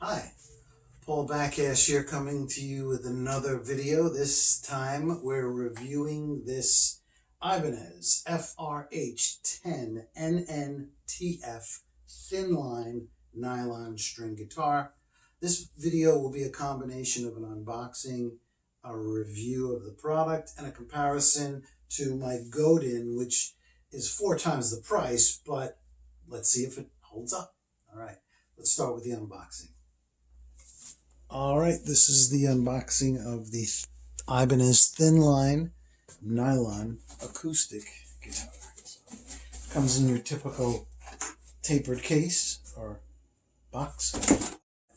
Hi, Paul Backash here, coming to you with another video. This time we're reviewing this Ibanez FRH10NNTF Thinline nylon string guitar. This video will be a combination of an unboxing, a review of the product, and a comparison to my Godin, which is 4 times the price, but let's see if it holds up. All right, let's start with the unboxing. All right, this is the unboxing of the Ibanez Thinline nylon acoustic guitar. Comes in your typical tapered case or box.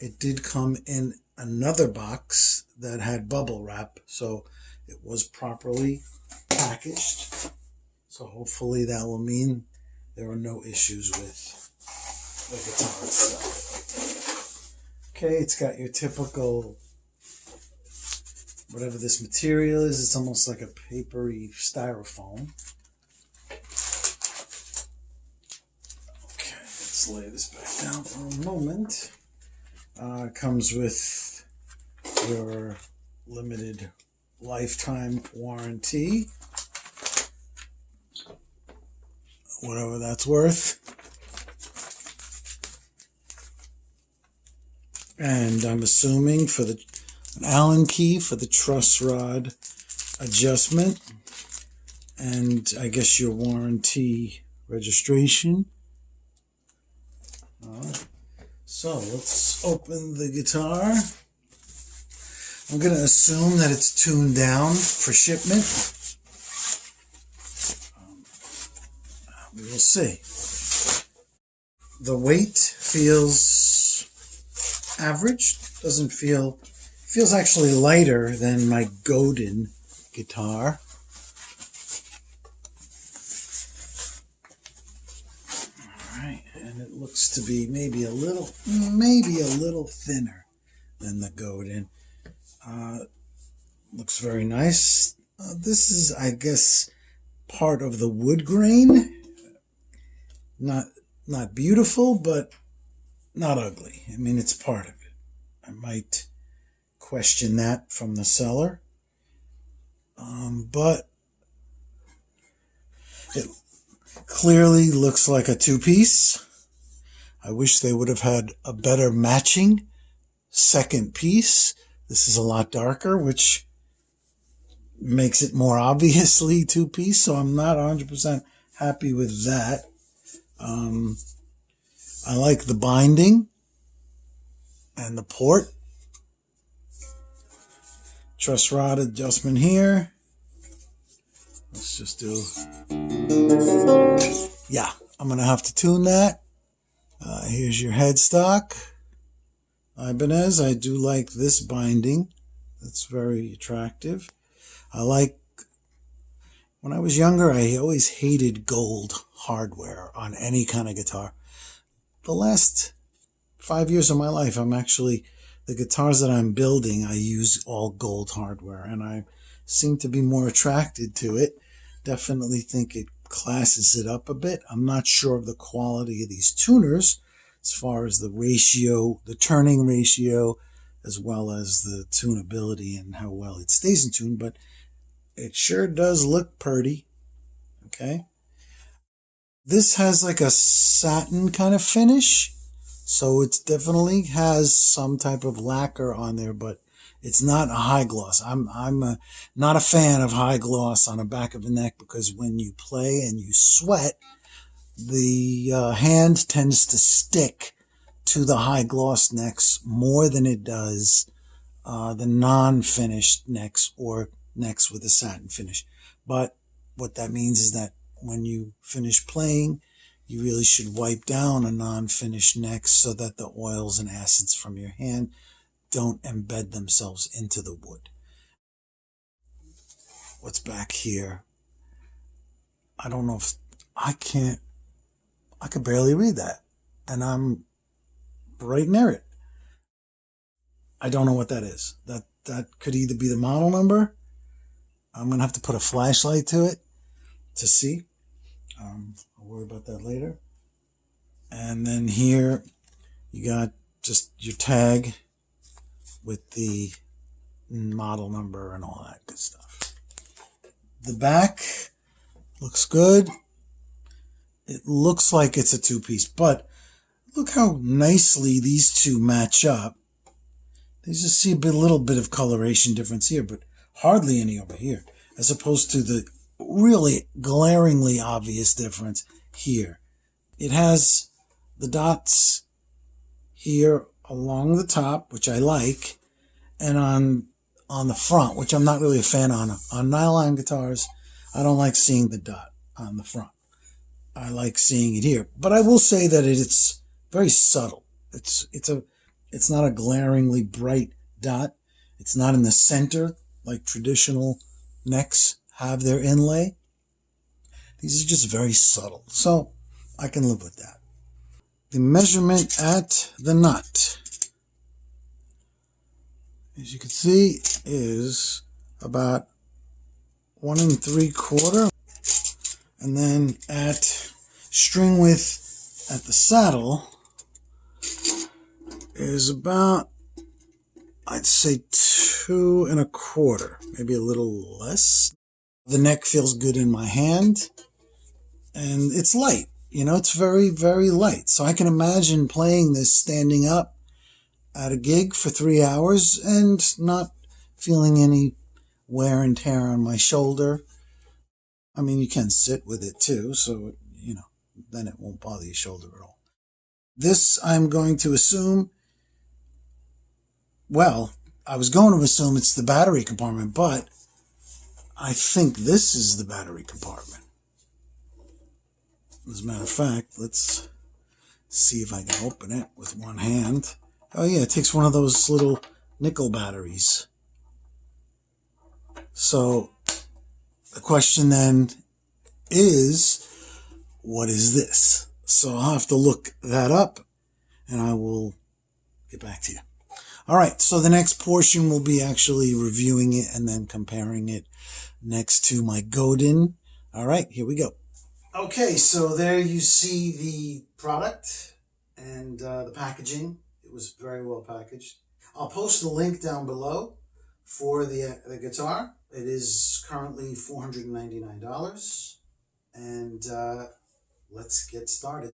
It did come in another box that had bubble wrap, so it was properly packaged. So hopefully that will mean there are no issues with the guitar itself. Okay, it's got your typical, whatever this material is, it's almost like a papery styrofoam. Okay, let's lay this back down for a moment. It comes with your limited lifetime warranty, whatever that's worth. And I'm assuming for an Allen key for the truss rod adjustment, and I guess your warranty registration. All right. So let's open the guitar. I'm going to assume that it's tuned down for shipment. We will see. The weight feels average. Doesn't feels actually lighter than my Godin guitar. All right, and it looks to be maybe a little thinner than the Godin. Looks very nice. This is, I guess, part of the wood grain. Not beautiful, but not ugly. I mean, it's part of it. I might question that from the seller. But it clearly looks like a two-piece. I wish they would have had a better matching second piece. This is a lot darker, which makes it more obviously two-piece, so I'm not 100% happy with that. I like the binding and the port. Truss rod adjustment here. Let's just do, yeah, I'm going to have to tune that. Here's your headstock. Ibanez, I do like this binding. That's very attractive. When I was younger, I always hated gold hardware on any kind of guitar. The last 5 years of my life, the guitars that I'm building, I use all gold hardware, and I seem to be more attracted to it. Definitely think it classes it up a bit. I'm not sure of the quality of these tuners as far as the ratio, the turning ratio, as well as the tunability and how well it stays in tune, but it sure does look pretty. Okay. This has like a satin kind of finish, so it definitely has some type of lacquer on there, but it's not a high gloss. I'm not a fan of high gloss on the back of the neck, because when you play and you sweat, the hand tends to stick to the high gloss necks more than it does the non-finished necks or necks with a satin finish. But what that means is that when you finish playing, you really should wipe down a non-finished neck so that the oils and acids from your hand don't embed themselves into the wood. What's back here? I don't know if I could barely read that, and I'm right near it. I don't know what that is. That could either be the model number. I'm going to have to put a flashlight to it to see. I'll worry about that later. And then here you got just your tag with the model number and all that good stuff. The back looks good. It looks like it's a two-piece, but look how nicely these two match up. You just see a little bit of coloration difference here, but hardly any over here, as opposed to the really glaringly obvious difference here. It has the dots here along the top, which I like, and on the front, which I'm not really a fan on nylon guitars. I don't like seeing the dot on the front. I like seeing it here, but I will say that it's very subtle. It's not a glaringly bright dot. It's not in the center like traditional necks have their inlay. These are just very subtle, so I can live with that. The measurement at the nut, as you can see, is about 1 3/4. And then at string width at the saddle is about, I'd say 2 1/4, maybe a little less. The neck feels good in my hand, and it's light. You know, it's very, very light. So I can imagine playing this standing up at a gig for 3 hours and not feeling any wear and tear on my shoulder. I mean, you can sit with it too, so, you know, then it won't bother your shoulder at all. This, I'm going to assume, well, I was going to assume it's the battery compartment, but I think this is the battery compartment. As a matter of fact, let's see if I can open it with one hand. Oh yeah, it takes one of those little nickel batteries. So the question then is, what is this? So I'll have to look that up, and I will get back to you. All right, so the next portion will be actually reviewing it and then comparing it next to my Godin. All right, here we go. Okay, so there you see the product and the packaging. It was very well packaged. I'll post the link down below for the guitar. It is currently $499, and let's get started.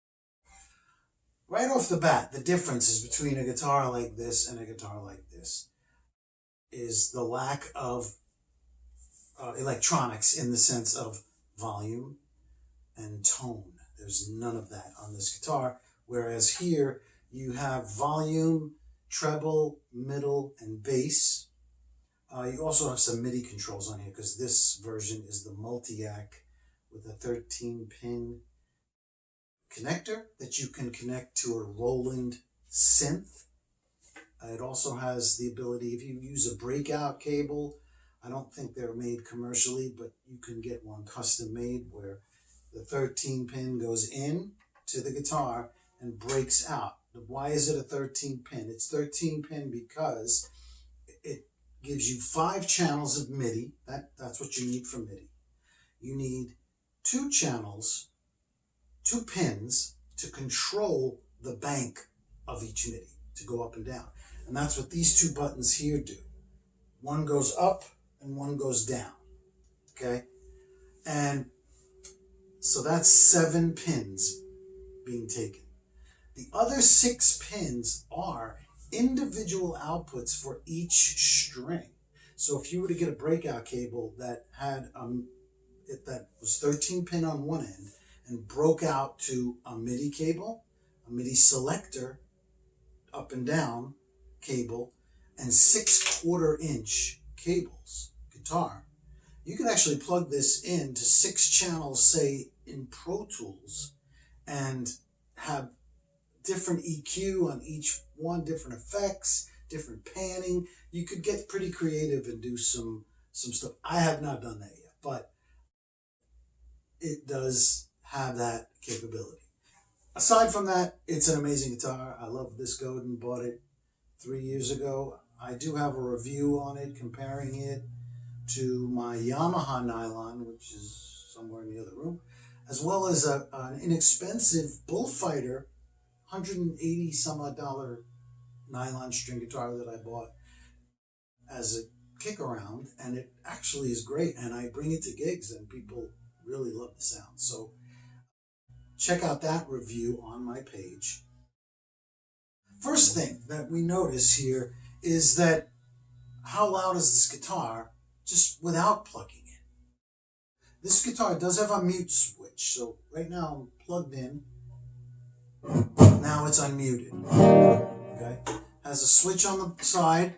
Right off the bat, the differences between a guitar like this and a guitar like this is the lack of electronics in the sense of volume and tone. There's none of that on this guitar, whereas here you have volume, treble, middle, and bass. You also have some MIDI controls on here because this version is the multi-jack with a 13-pin connector that you can connect to a Roland synth. It also has the ability, if you use a breakout cable, I don't think they're made commercially, but you can get one custom made where the 13-pin goes in to the guitar and breaks out. Why is it a 13-pin? It's 13-pin because it gives you 5 channels of MIDI. That's what you need for MIDI. You need 2 channels, 2 pins to control the bank of each MIDI, to go up and down. And that's what these 2 buttons here do. One goes up and one goes down, okay? And so that's 7 pins being taken. The other 6 pins are individual outputs for each string. So if you were to get a breakout cable that had that was 13-pin on one end and broke out to a MIDI cable, a MIDI selector, up and down cable, and 6/4-inch cables, guitar, you can actually plug this into 6 channels, say in Pro Tools, and have different EQ on each one, different effects, different panning. You could get pretty creative and do some stuff. I have not done that yet, but it does have that capability. Aside from that, it's an amazing guitar. I love this Godin. Bought it 3 years ago. I do have a review on it, comparing it to my Yamaha Nylon, which is somewhere in the other room, as well as an inexpensive Bullfighter, $180 some odd nylon string guitar that I bought as a kick around, and it actually is great, and I bring it to gigs and people really love the sound. So check out that review on my page. First thing that we notice here is that how loud is this guitar just without plugging in? This guitar does have a mute switch, so right now I'm plugged in. Now it's unmuted. Okay, has a switch on the side.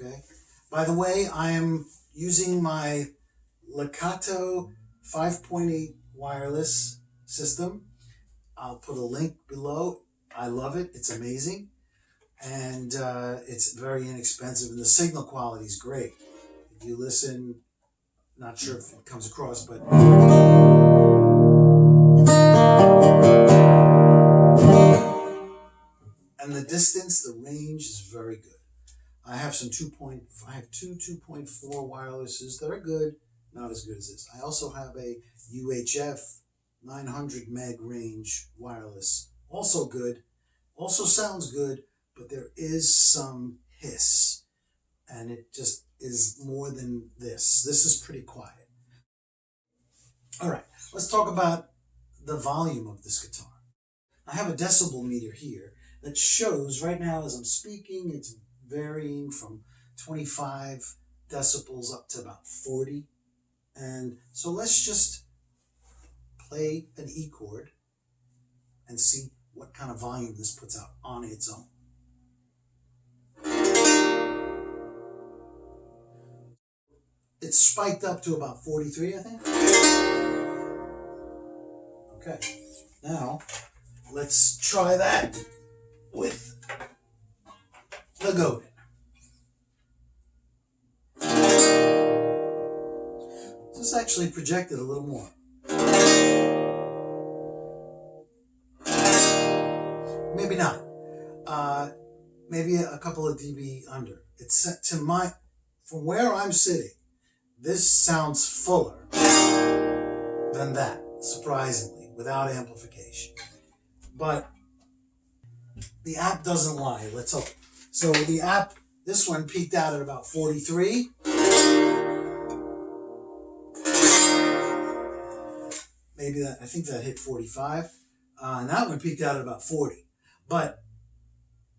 Okay. By the way, I am using my Legato 5.8 wireless system. I'll put a link below. I love it. It's amazing. And it's very inexpensive. And the signal quality is great. If you listen, not sure if it comes across, but... And the distance, the range is very good. I have two 2.4 wirelesses that are good, not as good as this. I also have a UHF 900 meg range wireless, also good, also sounds good, but there is some hiss, and it just is more than this. This is pretty quiet. All right, let's talk about the volume of this guitar. I have a decibel meter here that shows right now as I'm speaking, it's varying from 25 decibels up to about 40. And so let's just play an E chord and see what kind of volume this puts out on its own. It's spiked up to about 43, I think. Okay, now let's try that with the Godin. This actually projected a little more. Maybe not. Maybe a couple of dB under. It's set to from where I'm sitting, this sounds fuller than that, surprisingly, without amplification. But the app doesn't lie, let's hope. So the app, this one peaked out at about 43. Maybe I think that hit 45. And that one peaked out at about 40. But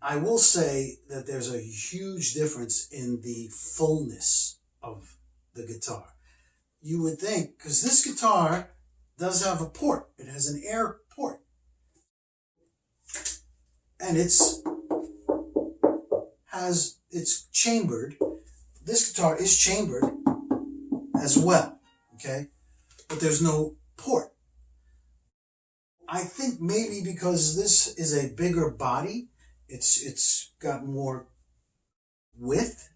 I will say that there's a huge difference in the fullness of the guitar. You would think, because this guitar does have a port. It has an air port. And it's chambered. This guitar is chambered as well, okay? But there's no port. I think maybe because this is a bigger body, it's got more width.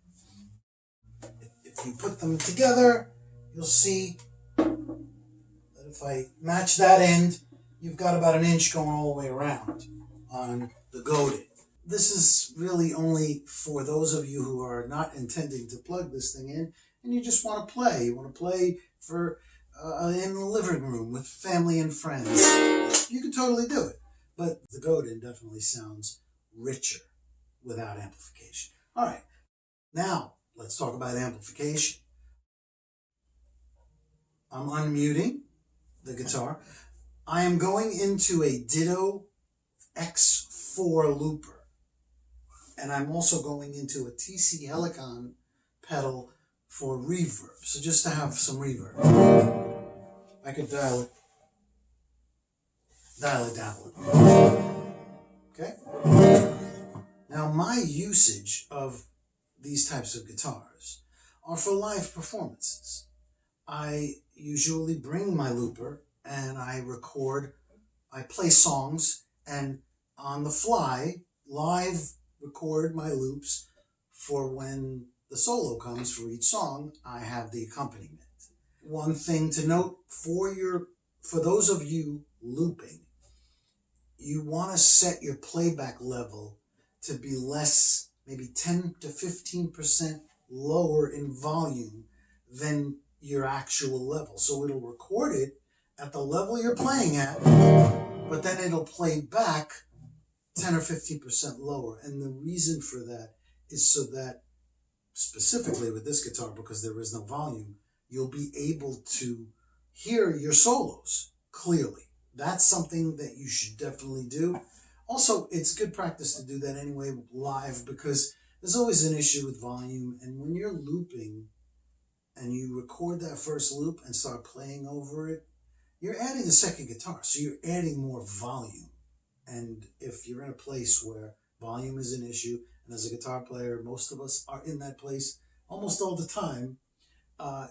If you put them together, you'll see that if I match that end, you've got about an inch going all the way around on the Godin. This is really only for those of you who are not intending to plug this thing in and you just want to play. You want to play for in the living room with family and friends. You can totally do it. But the Godin definitely sounds richer without amplification. All right, now let's talk about amplification. I'm unmuting the guitar. I am going into a Ditto X4 looper. And I'm also going into a TC Helicon pedal for reverb. So just to have some reverb. I could dial it down a little. Okay? Now my usage of these types of guitars are for live performances. I usually bring my looper and I record, I play songs, and on the fly, live record my loops for when the solo comes for each song, I have the accompaniment. One thing to note for those of you looping, you want to set your playback level to be less, maybe 10 to 15% lower in volume than your actual level. So it'll record it at the level you're playing at, but then it'll play back 10 or 15% lower. And the reason for that is so that, specifically with this guitar, because there is no volume, you'll be able to hear your solos clearly. That's something that you should definitely do. Also, it's good practice to do that anyway live, because there's always an issue with volume. And when you're looping and you record that first loop and start playing over it, you're adding a second guitar, so you're adding more volume. And if you're in a place where volume is an issue, and as a guitar player, most of us are in that place almost all the time,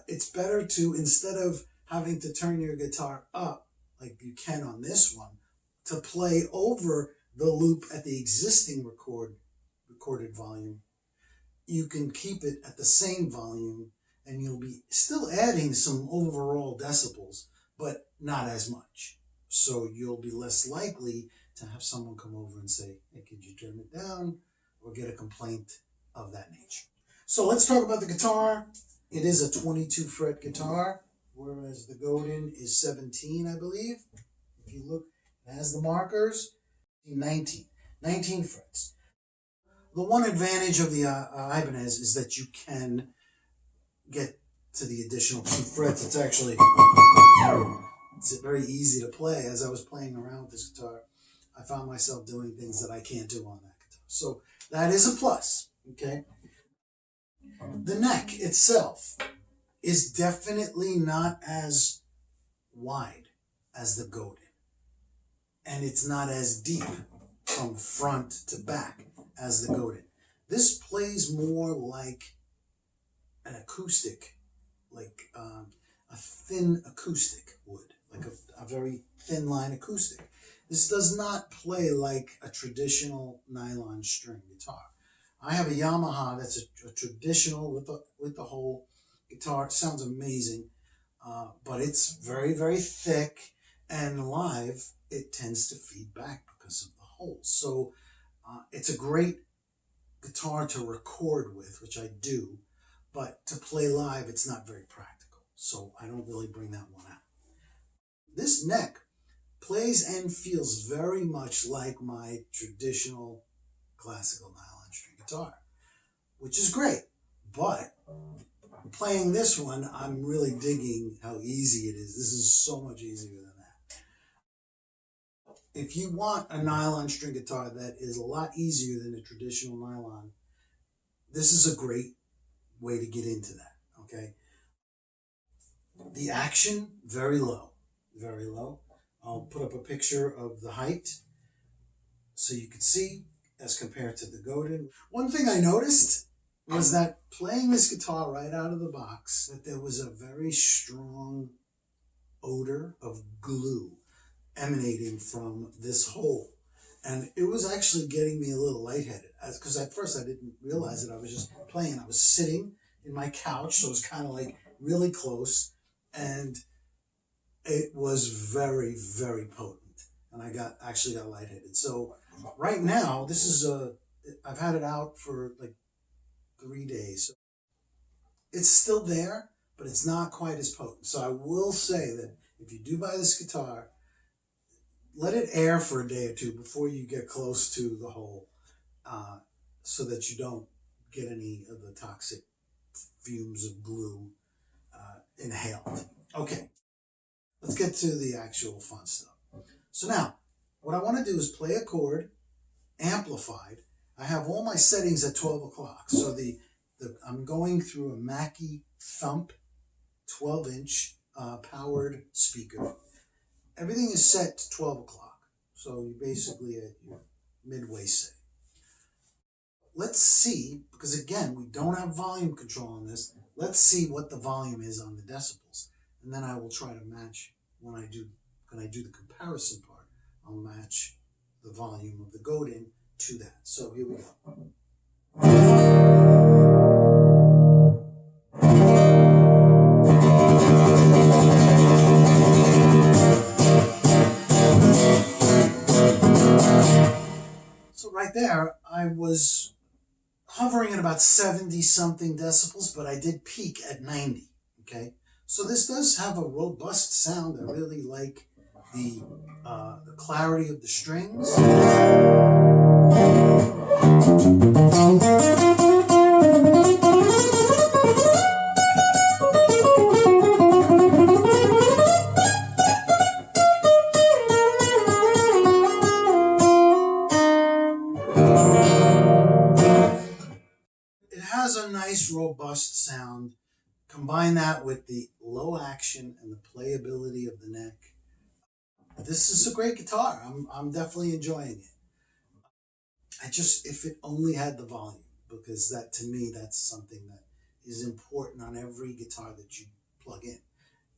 it's better to, instead of having to turn your guitar up like you can on this one, to play over the loop at the existing recorded volume. You can keep it at the same volume, and you'll be still adding some overall decibels, but not as much. So you'll be less likely to have someone come over and say, hey, could you turn it down? Or get a complaint of that nature. So let's talk about the guitar. It is a 22 fret guitar, whereas the Godin is 17, I believe. If you look, it has the markers, 19 frets. The one advantage of the Ibanez is that you can get to the additional 2 frets. It's actually very easy to play. As I was playing around with this guitar, I found myself doing things that I can't do on that guitar. So that is a plus, okay? The neck itself is definitely not as wide as the Godin. And it's not as deep from front to back as the Godin. This plays more like an acoustic, like a thin acoustic would, like a very thin line acoustic. This does not play like a traditional nylon string guitar. I have a Yamaha that's a traditional with the whole guitar. It sounds amazing, but it's very, very thick, and live it tends to feed back because of the hole. So it's a great guitar to record with, which I do, but to play live, it's not very practical. So I don't really bring that one out. This neck plays and feels very much like my traditional classical nylon string guitar, which is great. But playing this one, I'm really digging how easy it is. This is so much easier than that. If you want a nylon string guitar that is a lot easier than a traditional nylon, this is a great way to get into that, okay? The action, very low, very low. I'll put up a picture of the height so you can see as compared to the Godin. One thing I noticed was that playing this guitar right out of the box, that there was a very strong odor of glue emanating from this hole. And it was actually getting me a little lightheaded, because at first I didn't realize it. I was just playing. I was sitting in my couch, so it was kind of like really close, and it was very, very potent, and I actually got lightheaded. So right now, this is I've had it out for like 3 days. It's still there, but it's not quite as potent. So I will say that if you do buy this guitar, let it air for a day or two before you get close to the hole, so that you don't get any of the toxic fumes of glue inhaled. Okay. Let's get to the actual fun stuff. So now, what I want to do is play a chord, amplified. I have all my settings at 12 o'clock. So I'm going through a Mackie Thump 12-inch powered speaker. Everything is set to 12 o'clock. So you're basically at your midway set. Let's see, because again, we don't have volume control on this. Let's see what the volume is on the decibels. And then I will try to match, when I do the comparison part, I'll match the volume of the Godin to that. So here we go. So right there, I was hovering at about 70-something decibels, but I did peak at 90, okay? So this does have a robust sound. I really like the clarity of the strings. It has a nice robust sound. Combine that with the low action and the playability of the neck. This is a great guitar. I'm definitely enjoying it. I just, if it only had the volume, because that, to me, that's something that is important on every guitar that you plug in,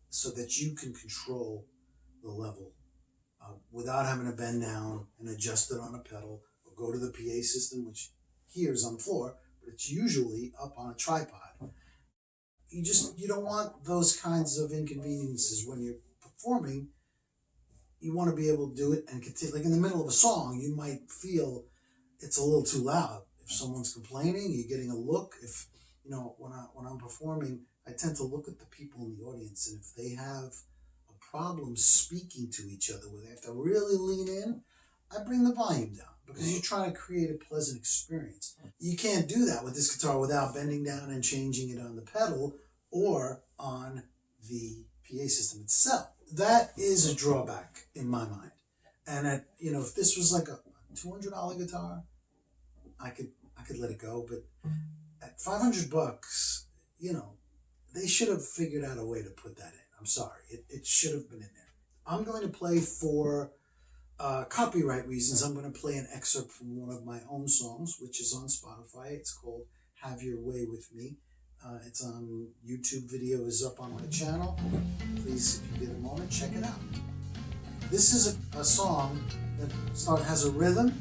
so that you can control the level without having to bend down and adjust it on a pedal or go to the PA system, which here is on the floor, but it's usually up on a tripod. You don't want those kinds of inconveniences when you're performing. You want to be able to do it and continue. Like in the middle of a song, you might feel it's a little too loud. If someone's complaining, you're getting a look. If when I'm performing, I tend to look at the people in the audience, and if they have a problem speaking to each other, where they have to really lean in, I bring the volume down, because you're trying to create a pleasant experience. You can't do that with this guitar without bending down and changing it on the pedal or on the PA system itself. That is a drawback in my mind. And if this was like a $200 guitar, I could let it go. But at $500, they should have figured out a way to put that in. I'm sorry, it should have been in there. I'm going to play for copyright reasons. I'm going to play an excerpt from one of my own songs, which is on Spotify. It's called "Have Your Way with Me." It's on YouTube. Video is up on my channel. Please, if you get a moment, check it out. This is a song that has a rhythm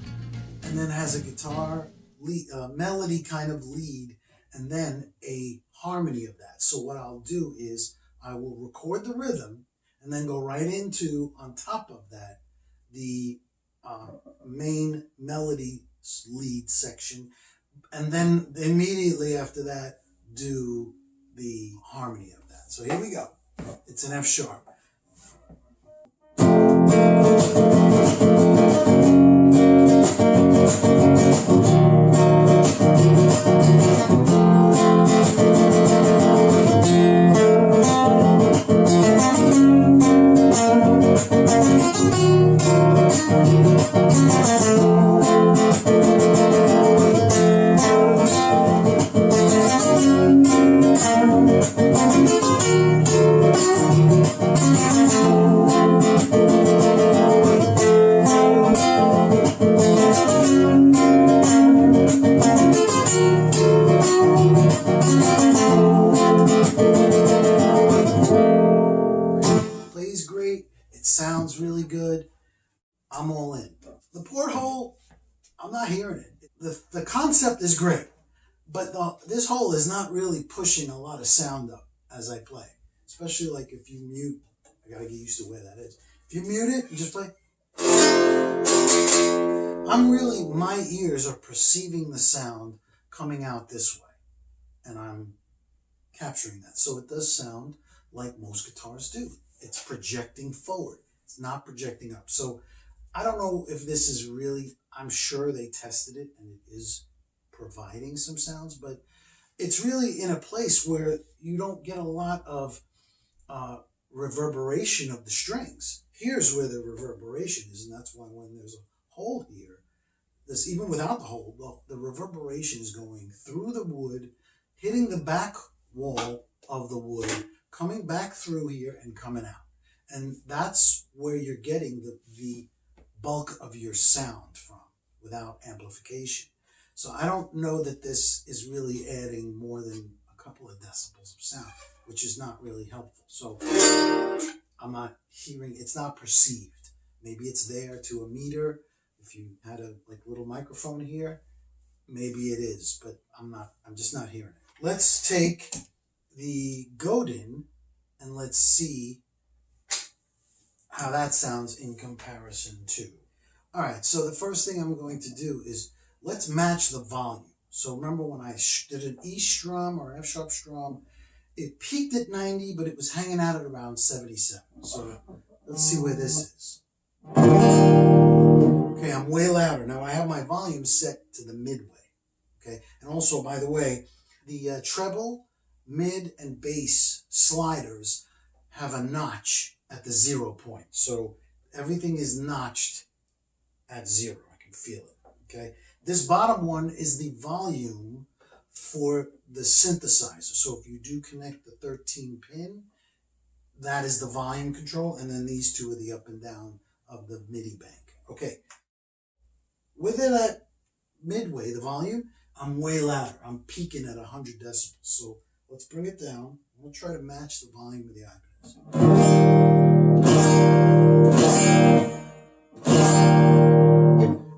and then has a guitar lead, melody kind of lead, and then a harmony of that. So what I'll do is I will record the rhythm and then go right into, on top of that, the main melody lead section, and then immediately after that do the harmony of that. So here we go. It's an F sharp. Plays great. It sounds really good. I'm all in. The porthole, I'm not hearing it. The concept is great, but this hole is not really pushing a lot of sound up as I play. Especially like if you mute. I gotta get used to where that is. If you mute it, you just play. My ears are perceiving the sound coming out this way, and I'm capturing that. So it does sound like most guitars do. It's projecting forward. It's not projecting up. So I don't know if this is really, I'm sure they tested it and it is providing some sounds, but it's really in a place where you don't get a lot of reverberation of the strings. Here's where the reverberation is, and that's why when there's a hole here, even without the hole, the reverberation is going through the wood, hitting the back wall of the wood, coming back through here and coming out. And that's where you're getting the bulk of your sound from without amplification. So I don't know that this is really adding more than a couple of decibels of sound, which is not really helpful. So I'm not hearing, it's not perceived. Maybe it's there to a meter. If you had a little microphone here, maybe it is, but I'm just not hearing it. Let's take the Godin and let's see how that sounds in comparison to. All right, so the first thing I'm going to do is let's match the volume. So remember when I did an E strum or F sharp strum, it peaked at 90, but it was hanging out at around 77. So let's see where this is. Okay, I'm way louder. Now I have my volume set to the midway. Okay, and also, by the way, the treble, mid, and bass sliders have a notch at the 0 point. So everything is notched at 0. I can feel it. Okay, this bottom one is the volume for the synthesizer. So if you do connect the 13 pin, that is the volume control, and then these two are the up and down of the MIDI bank. Okay, with it at midway, the volume, I'm way louder. I'm peaking at 100 decibels. So let's bring it down. We'll try to match the volume of the Ibanez.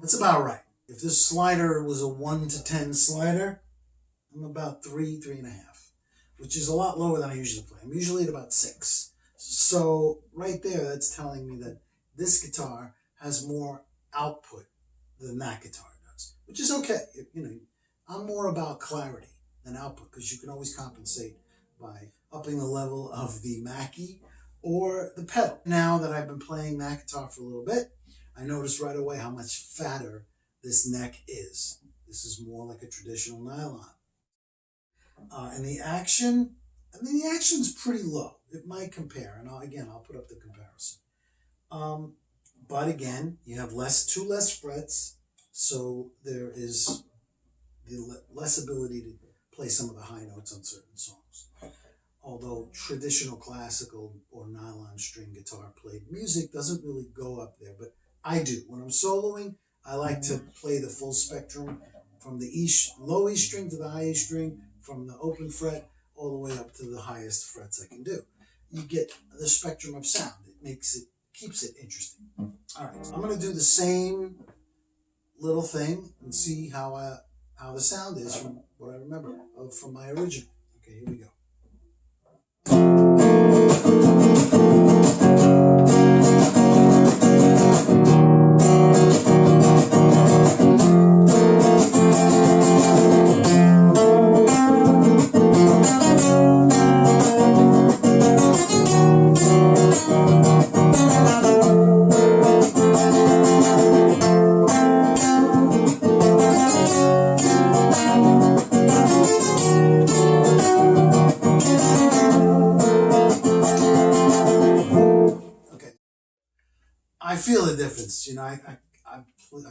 That's about right. If this slider was a 1 to 10 slider, I'm about 3.5, which is a lot lower than I usually play. I'm usually at about 6. So right there, that's telling me that this guitar has more output than that guitar does, which is okay. You know, I'm more about clarity than output, because you can always compensate by upping the level of the Mackie or the pedal. Now that I've been playing that guitar for a little bit, I noticed right away how much fatter this neck is. This is more like a traditional nylon. And the action, I mean, the action's pretty low. It might compare, and I'll put up the comparison. But again, you have two less frets, so there is the less ability to play some of the high notes on certain songs. Although traditional classical or nylon string guitar played music doesn't really go up there, but I do. When I'm soloing, I like to play the full spectrum from the low E string to the high E string, from the open fret all the way up to the highest frets I can do. You get the spectrum of sound. Keeps it interesting. All right, I'm going to do the same little thing and see how the sound is from what I remember from my original. Okay, here we go. I feel the difference. You know, I've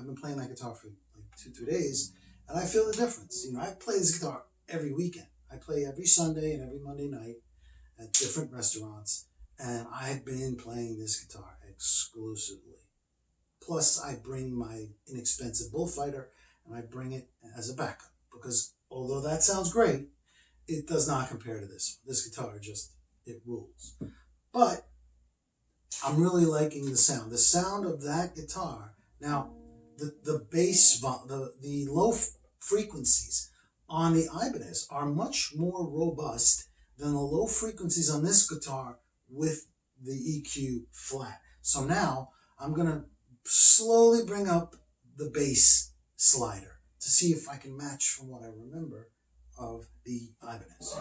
been playing that guitar for like 2-3 days, and I feel the difference. You know, I play this guitar every weekend. I play every Sunday and every Monday night at different restaurants, and I've been playing this guitar exclusively. Plus, I bring my inexpensive Bullfighter, and I bring it as a backup, because although that sounds great, it does not compare to this. This guitar it rules. But I'm really liking the sound. The sound of that guitar. Now, the bass, the low frequencies on the Ibanez are much more robust than the low frequencies on this guitar with the EQ flat. So now I'm going to slowly bring up the bass slider to see if I can match from what I remember of the Ibanez.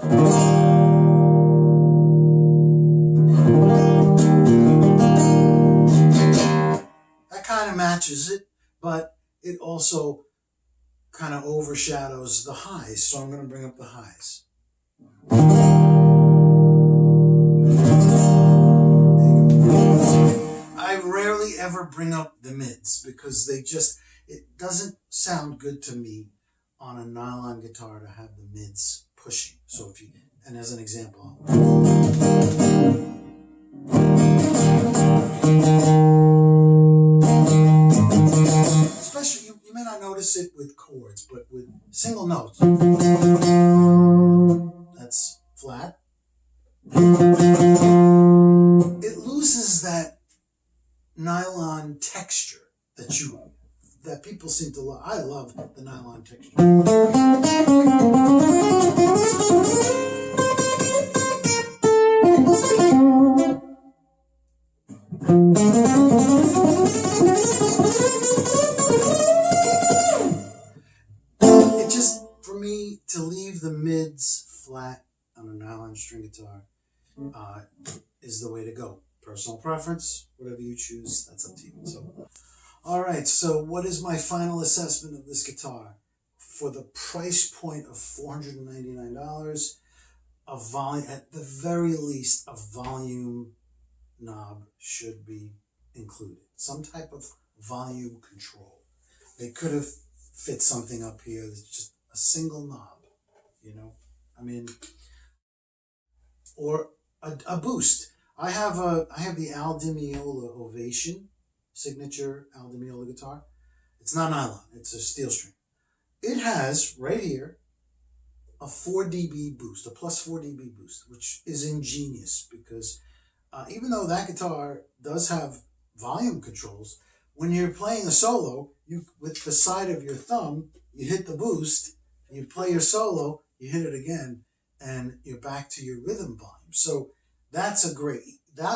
Kind of matches it, but it also kind of overshadows the highs, so I'm going to bring up the highs. I rarely ever bring up the mids, because it doesn't sound good to me on a nylon guitar to have the mids pushing. So and as an example, especially, you may not notice it with chords, but with single notes, that's flat. It loses that nylon texture that people seem to love. I love the nylon texture. It just, for me, to leave the mids flat on a nylon string guitar is the way to go. Personal preference, whatever you choose, that's up to you. So, All right, so what is my final assessment of this guitar? For the price point of $499, a volume, at the very least, a volume knob should be included. Some type of volume control. They could have fit something up here that's just a single knob, you know? I mean, or a boost. I have the Al Di Meola Ovation signature Al Di Meola guitar. It's not nylon, it's a steel string. It has right here a 4 dB boost, a plus 4 dB boost, which is ingenious because even though that guitar does have volume controls, when you're playing a solo, you with the side of your thumb, you hit the boost, you play your solo, you hit it again, and you're back to your rhythm volume. So that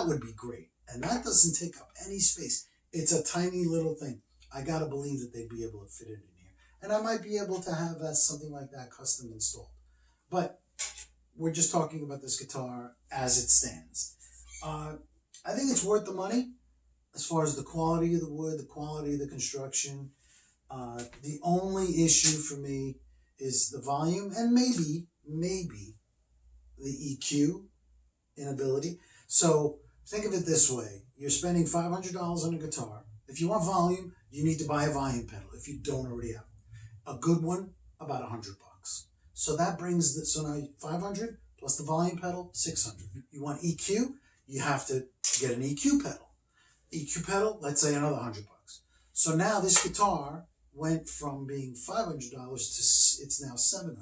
would be great. And that doesn't take up any space. It's a tiny little thing. I gotta believe that they'd be able to fit it in here. And I might be able to have something like that custom installed. But we're just talking about this guitar as it stands. I think it's worth the money as far as the quality of the wood, the quality of the construction. The only issue for me is the volume and maybe the EQ inability. So think of it this way. You're spending $500 on a guitar. If you want volume, you need to buy a volume pedal if you don't already have it. A good one, about $100. So that brings so now 500 plus the volume pedal, 600. You want EQ, you have to get an EQ pedal. EQ pedal, let's say another $100. So now this guitar went from being $500 to it's now $700.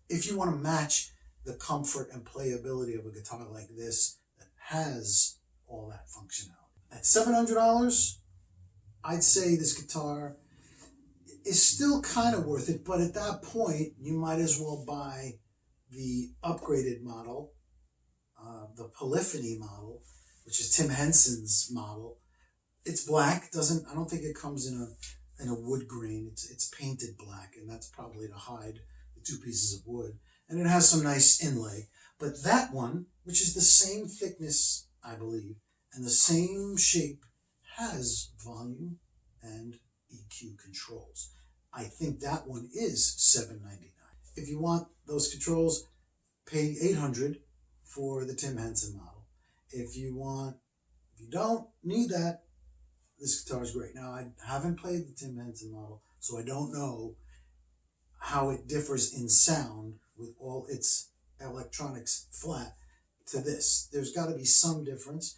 If you want to match the comfort and playability of a guitar like this that has all that functionality. At $700, I'd say this guitar is still kind of worth it, but at that point, you might as well buy the upgraded model, the Polyphony model, which is Tim Henson's model. It's black. I don't think it comes in a wood grain. It's painted black, and that's probably to hide the two pieces of wood. And it has some nice inlay. But that one, which is the same thickness, I believe, and the same shape, has volume and EQ controls. I think that one is $799. If you want those controls, pay $800 for the Tim Henson model. If you don't need that, this guitar is great. Now, I haven't played the Tim Henson model, so I don't know how it differs in sound with all its electronics flat to this. There's got to be some difference.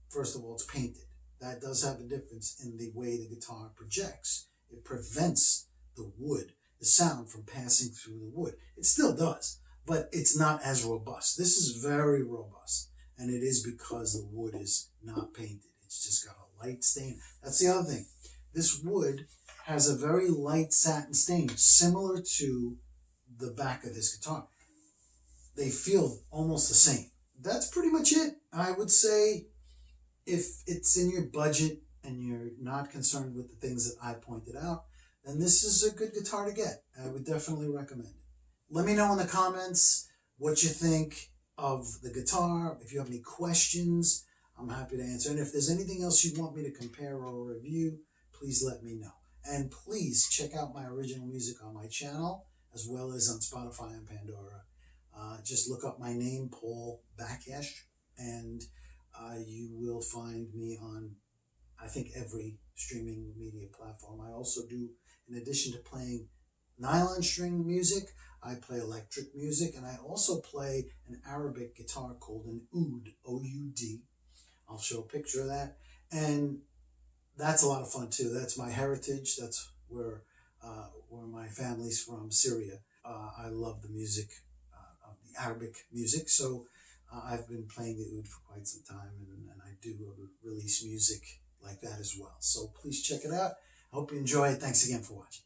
First of all, it's painted. That does have a difference in the way the guitar projects. It prevents the wood, the sound from passing through the wood. It still does, but it's not as robust. This is very robust, and it is because the wood is not painted. It's just got a light stain. That's the other thing. This wood has a very light satin stain, similar to the back of this guitar. They feel almost the same. That's pretty much it. I would say if it's in your budget and you're not concerned with the things that I pointed out, then this is a good guitar to get. I would definitely recommend it. Let me know in the comments what you think of the guitar. If you have any questions, I'm happy to answer. And if there's anything else you want me to compare or review, please let me know. And please check out my original music on my channel, as well as on Spotify and Pandora. Just look up my name, Paul Bakash, and you will find me on, I think, every streaming media platform. I also do, in addition to playing nylon string music, I play electric music, and I also play an Arabic guitar called an oud, O-U-D. I'll show a picture of that, and that's a lot of fun too. That's my heritage. That's where my family's from, Syria. I love the music, of the Arabic music, so I've been playing the oud for quite some time, and I do release music like that as well. So please check it out. I hope you enjoy it. Thanks again for watching.